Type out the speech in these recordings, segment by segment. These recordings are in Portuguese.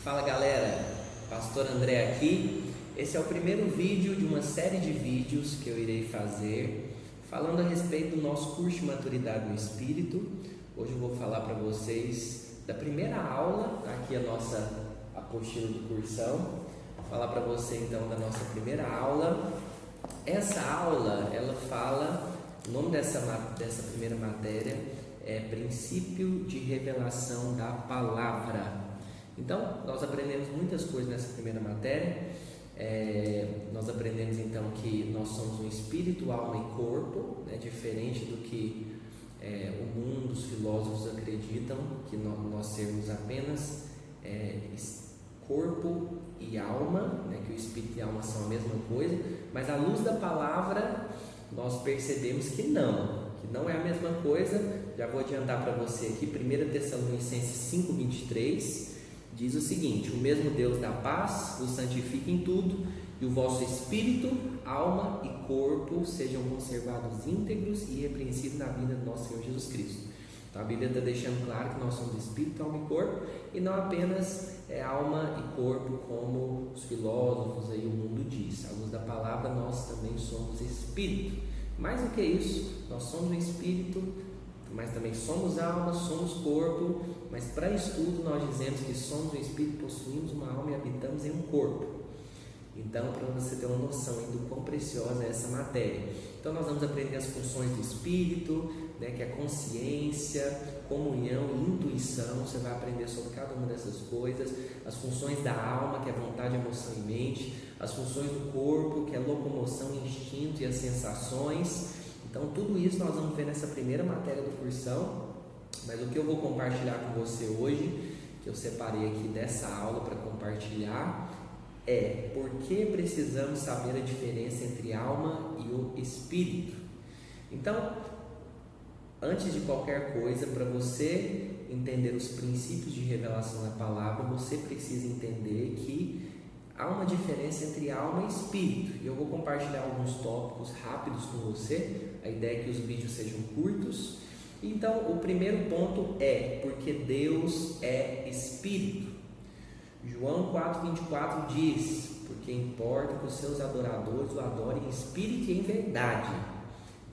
Fala galera, Pastor André aqui. Esse é o primeiro vídeo de uma série de vídeos que eu irei fazer falando a respeito do nosso curso de maturidade no Espírito. Hoje eu vou falar para vocês da primeira aula, aqui a nossa apostila do cursão. Vou falar para você então da nossa primeira aula. Essa aula, ela fala, o nome dessa primeira matéria é Princípio de Revelação da Palavra. Então, nós aprendemos muitas coisas nessa primeira matéria. Nós aprendemos então que nós somos um espírito, alma e corpo, né? Diferente do que o mundo, os filósofos acreditam, que nós sermos apenas corpo e alma, né? Que o espírito e a alma são a mesma coisa, mas à luz da palavra nós percebemos que não é a mesma coisa. Já vou adiantar para você aqui, 1 Tessalonicenses 5:23, diz o seguinte: o mesmo Deus da paz os santifique em tudo, e o vosso espírito, alma e corpo sejam conservados íntegros e irrepreensíveis na vida do nosso Senhor Jesus Cristo. Então a Bíblia está deixando claro que nós somos espírito, alma e corpo, e não apenas alma e corpo como os filósofos aí, o mundo diz. À luz da palavra nós também somos espírito. Mais do que isso, nós somos um espírito, mas também somos alma, somos corpo. Mas para estudo nós dizemos que somos um espírito, possuímos uma alma e habitamos em um corpo. Então, para você ter uma noção do quão preciosa é essa matéria. Então nós vamos aprender as funções do espírito, né, que é consciência, comunhão e intuição. Você vai aprender sobre cada uma dessas coisas. As funções da alma, que é vontade, emoção e mente. As funções do corpo, que é locomoção, instinto e as sensações. Então tudo isso nós vamos ver nessa primeira matéria do cursão. Mas o que eu vou compartilhar com você hoje, que eu separei aqui dessa aula para compartilhar, é por que precisamos saber a diferença entre alma e o espírito. Então, antes de qualquer coisa, para você entender os princípios de revelação da palavra, você precisa entender que há uma diferença entre alma e espírito. E eu vou compartilhar alguns tópicos rápidos com você. A ideia é que os vídeos sejam curtos. Então, o primeiro ponto é porque Deus é espírito. João 4:24 diz: porque importa que os seus adoradores o adorem em espírito e em verdade.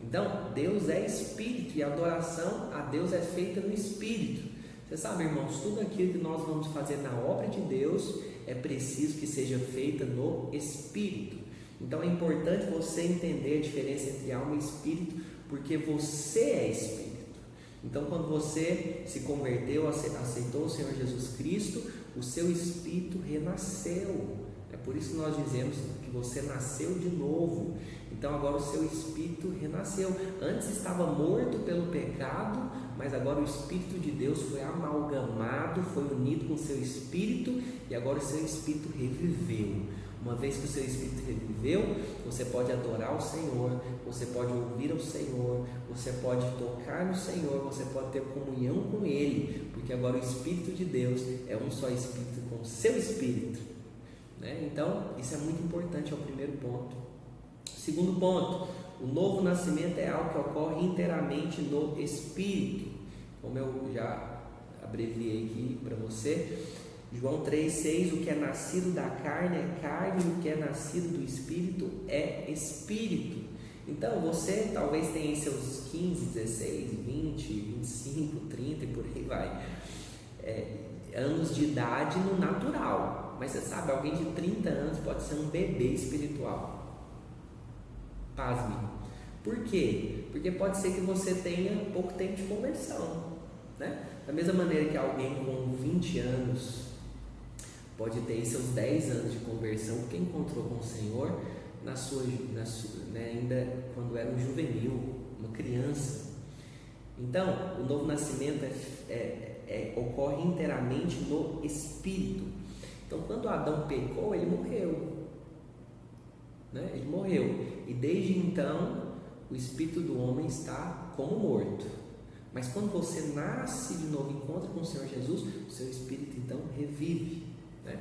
Então, Deus é espírito e a adoração a Deus é feita no espírito. Você sabe, irmãos, tudo aquilo que nós vamos fazer na obra de Deus é preciso que seja feita no espírito. Então é importante você entender a diferença entre alma e espírito, porque você é espírito. Então, quando você se converteu, aceitou o Senhor Jesus Cristo, o seu espírito renasceu. É por isso que nós dizemos que você nasceu de novo. Então agora o seu espírito renasceu. Antes estava morto pelo pecado, mas agora o Espírito de Deus foi amalgamado, foi unido com o seu espírito, e agora o seu espírito reviveu. Uma vez que o seu espírito reviveu, você pode adorar o Senhor, você pode ouvir ao Senhor, você pode tocar no Senhor, você pode ter comunhão com Ele, porque agora o Espírito de Deus é um só Espírito com o seu Espírito, né? Então, isso é muito importante, é o primeiro ponto. Segundo ponto, o novo nascimento é algo que ocorre inteiramente no Espírito, como eu já abreviei aqui para você. João 3,6: o que é nascido da carne é carne, e o que é nascido do Espírito é Espírito. Então você talvez tenha em seus 15, 16, 20, 25, 30 e por aí vai, anos de idade no natural. Mas você sabe, alguém de 30 anos pode ser um bebê espiritual. Pasme. Por quê? Porque pode ser que você tenha pouco tempo de conversão, né? Da mesma maneira que alguém com 20 anos pode ter seus 10 anos de conversão, porque encontrou com o Senhor ainda quando era um juvenil, uma criança. Então, o novo nascimento ocorre inteiramente no Espírito. Então, quando Adão pecou, ele morreu, né? Ele morreu, e desde então o espírito do homem está como morto. Mas quando você nasce de novo, encontra com o Senhor Jesus, o seu espírito então revive, né?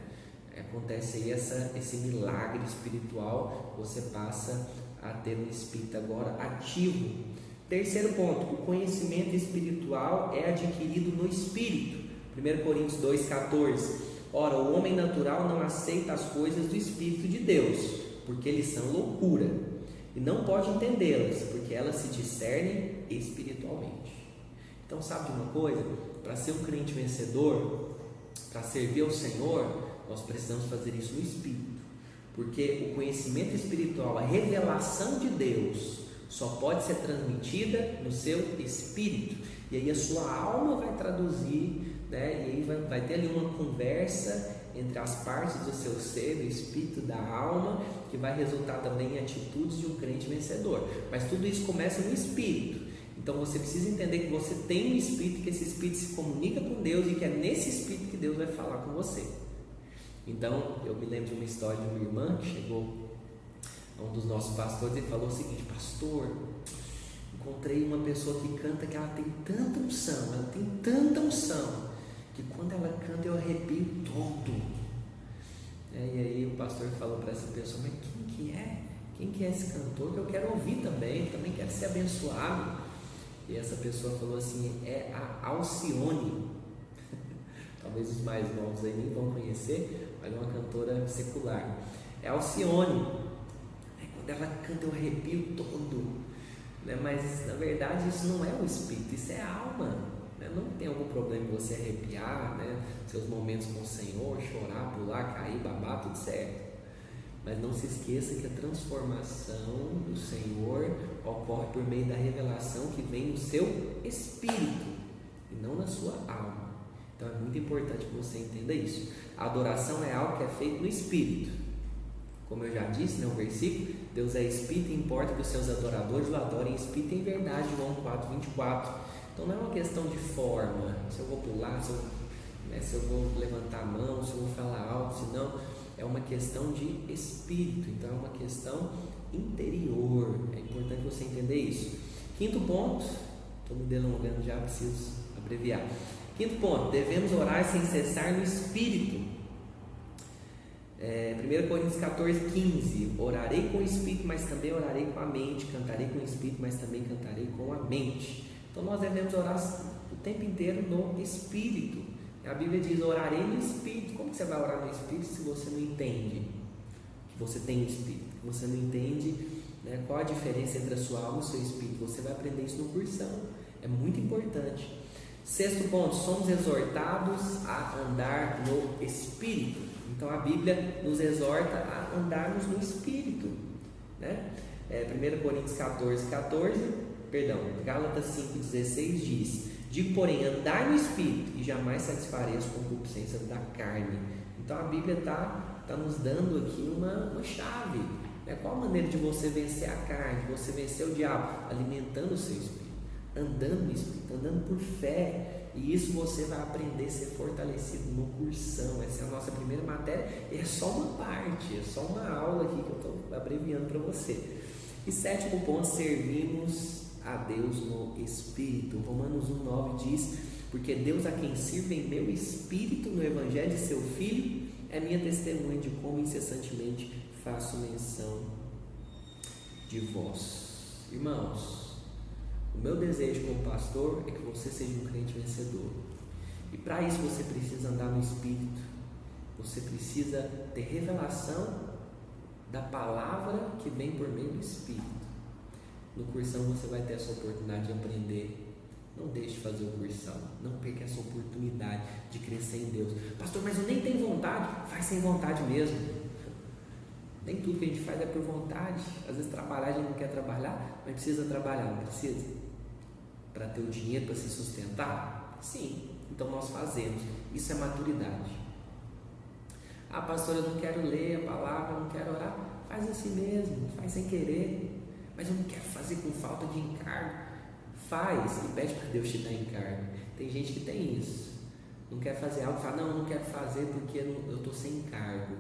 Acontece aí esse milagre espiritual, você passa a ter um espírito agora ativo. Terceiro ponto, o conhecimento espiritual é adquirido no espírito. 1 Coríntios 2,14: Ora, o homem natural não aceita as coisas do Espírito de Deus, porque eles são loucura, e não pode entendê-las, porque elas se discernem espiritualmente. Então, sabe de uma coisa? Para ser um crente vencedor, para servir ao Senhor, nós precisamos fazer isso no Espírito, porque o conhecimento espiritual, a revelação de Deus, só pode ser transmitida no seu espírito, e aí a sua alma vai traduzir, né? E aí vai ter ali uma conversa entre as partes do seu ser, do espírito, da alma, que vai resultar também em atitudes de um crente vencedor. Mas tudo isso começa no espírito. Então você precisa entender que você tem um espírito, que esse espírito se comunica com Deus e que é nesse espírito que Deus vai falar com você. Então eu me lembro de uma história de uma irmã que chegou a um dos nossos pastores e falou o seguinte: pastor, encontrei uma pessoa que canta que ela tem tanta unção, que quando ela canta eu arrepio todo. E aí o pastor falou para essa pessoa: mas quem que é? Quem que é esse cantor? Que eu quero ouvir também quero ser abençoado. E essa pessoa falou assim: é a Alcione. Talvez os mais novos aí nem vão conhecer, mas é uma cantora secular. É a Alcione. Quando ela canta eu arrepio todo, né? Mas na verdade isso não é o espírito, isso é a alma, né? Não tem algum problema em você arrepiar, né? Seus momentos com o Senhor, chorar, pular, cair, babar, tudo certo. Mas não se esqueça que a transformação do Senhor ocorre por meio da revelação que vem no seu espírito e não na sua alma. Então é muito importante que você entenda isso. A adoração é algo que é feito no espírito. Como eu já disse, né, um versículo: Deus é espírito e importa que os seus adoradores o adorem em espírito e em verdade, João 4:24. Então não é uma questão de forma, se eu vou pular, se eu vou levantar a mão, se eu vou falar alto, senão é uma questão de espírito. Então é uma questão interior. É importante você entender isso. Quinto ponto, estou me delongando já, preciso abreviar. Quinto ponto: devemos orar sem cessar no espírito. 1 Coríntios 14:15: orarei com o espírito, mas também orarei com a mente, cantarei com o espírito, mas também cantarei com a mente. Então nós devemos orar o tempo inteiro no espírito. A Bíblia diz: orarei no espírito. Como que você vai orar no espírito se você não entende que você tem um espírito? Que você não entende, né, qual a diferença entre a sua alma e o seu espírito? Você vai aprender isso no cursão. É muito importante. Sexto ponto: somos exortados a andar no espírito. Então a Bíblia nos exorta a andarmos no espírito, né? 1 Coríntios 14, Gálatas 5:16 diz: digo, porém, andai no espírito e jamais satisfarei as concupiscências da carne. Então a Bíblia está nos dando aqui uma chave, né? Qual a maneira de você vencer a carne, de você vencer o diabo? Alimentando o seu espírito, andando no espírito, andando por fé. E isso você vai aprender a ser fortalecido no cursão. Essa é a nossa primeira matéria, e é só uma parte, é só uma aula aqui que eu estou abreviando para você. E sétimo ponto: servimos a Deus no Espírito. Romanos 1:9 diz: porque Deus, a quem sirvo em meu espírito no Evangelho de seu Filho, é minha testemunha de como incessantemente faço menção de vós. Irmãos, o meu desejo como pastor é que você seja um crente vencedor. E para isso você precisa andar no Espírito. Você precisa ter revelação da palavra que vem por meio do Espírito. No cursão você vai ter essa oportunidade de aprender. Não deixe de fazer o cursão. Não perca essa oportunidade de crescer em Deus. Pastor, mas eu nem tenho vontade. Faz sem vontade mesmo. Nem tudo que a gente faz é por vontade. Às vezes trabalhar a gente não quer trabalhar, mas precisa trabalhar, não precisa? Para ter o dinheiro para se sustentar? Sim, então nós fazemos. Isso é maturidade. Ah, pastor, eu não quero ler a palavra, eu não quero orar. Faz assim mesmo, faz sem querer. Mas eu não quero fazer com falta de encargo. Faz e pede para Deus te dar encargo. Tem gente que tem isso. Não quer fazer algo, fala: não, eu não quero fazer porque eu estou sem encargo.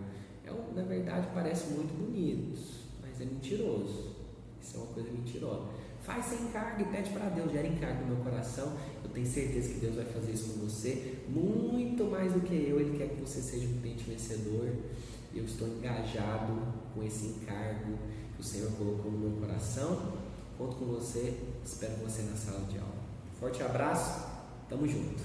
Na verdade parece muito bonito, mas é mentiroso. Isso é uma coisa mentirosa. Faz sem encargo e pede para Deus: gera encargo no meu coração. Eu tenho certeza que Deus vai fazer isso com você, muito mais do que eu. Ele quer que você seja um crente vencedor. Eu estou engajado com esse encargo que o Senhor colocou no meu coração. Conto com você, espero você na sala de aula. Forte abraço, tamo junto.